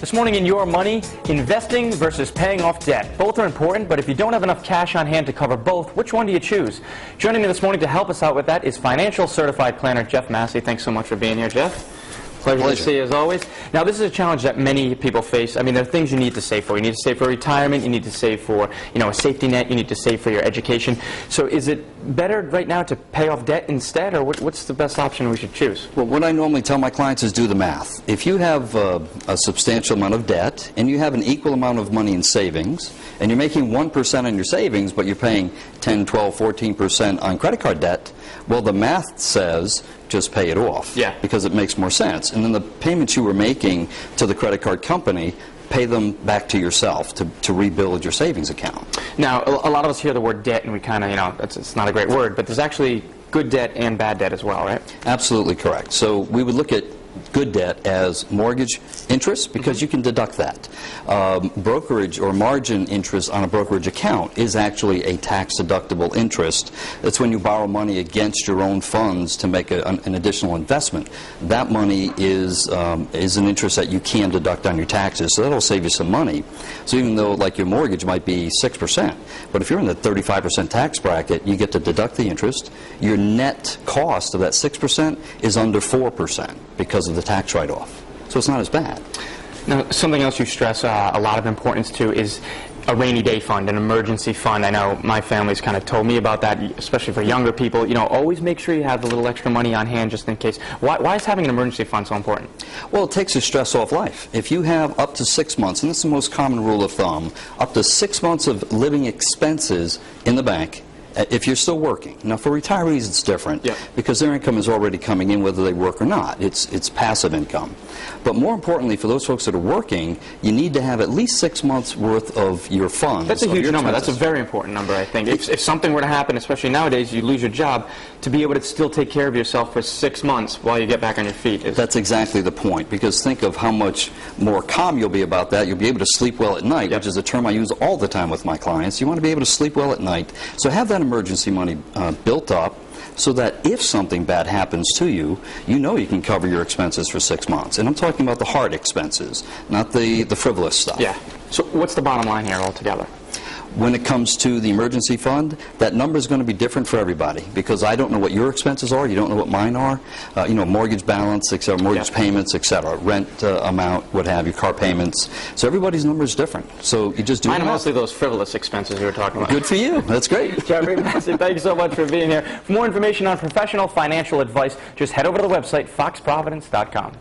This morning in Your Money, investing versus paying off debt. Both are important, but if you don't have enough cash on hand to cover both, which one do you choose? Joining me this morning to help us out with that is Financial Certified Planner Jeff Massey. Thanks so much for being here, Jeff. Pleasure to see you as always. Now, this is a challenge that many people face. I mean, there are things you need to save for. You need to save for retirement. You need to save for, a safety net. You need to save for your education. So is it better right now to pay off debt instead, or what's the best option we should choose? Well, what I normally tell my clients is do the math. If you have a substantial amount of debt and you have an equal amount of money in savings, and you're making 1% on your savings, but you're paying 10, 12, 14% on credit card debt, well, the math says just pay it off. Yeah. Because it makes more sense. And then the payments you were making to the credit card company, pay them back to yourself to rebuild your savings account. Now, a lot of us hear the word debt, and we kind of, it's not a great word, but there's actually good debt and bad debt as well, right? Absolutely correct. So we would look at good debt as mortgage interest because you can deduct that. Brokerage or margin interest on a brokerage account is actually a tax-deductible interest. That's when you borrow money against your own funds to make an additional investment. That money is an interest that you can deduct on your taxes, so that'll save you some money. So even though like your mortgage might be 6%, but if you're in the 35% tax bracket, you get to deduct the interest. Your net cost of that 6% is under 4% because of the tax write-off. So it's not as bad. Now, something else you stress a lot of importance to is a rainy day fund, an emergency fund. I know my family's kind of told me about that, especially for younger people. Always make sure you have a little extra money on hand just in case. Why is having an emergency fund so important? Well, it takes the stress off life. If you have up to 6 months, and this is the most common rule of thumb, up to 6 months of living expenses in the bank, if you're still working. Now, for retirees, it's different because their income is already coming in whether they work or not. It's passive income. But more importantly, for those folks that are working, you need to have at least 6 months worth of your funds. That's a huge number. That's a very important number, I think. If something were to happen, especially nowadays, you lose your job, to be able to still take care of yourself for 6 months while you get back on your feet. That's exactly the point, because think of how much more calm you'll be about that. You'll be able to sleep well at night, which is a term I use all the time with my clients. You want to be able to sleep well at night. So have that emergency money built up so that if something bad happens to you, you know you can cover your expenses for 6 months. And I'm talking about the hard expenses, not the frivolous stuff. Yeah. So what's the bottom line here altogether? When it comes to the emergency fund, that number is going to be different for everybody because I don't know what your expenses are, you don't know what mine are, mortgage balance, etc., mortgage payments, etc., rent amount, what have you, car payments. So everybody's number is different. So you just do mine are mostly those frivolous expenses you were talking about. Good for you. That's great. Jeffrey Massey, thank you so much for being here. For more information on professional financial advice, just head over to the website, foxprovidence.com.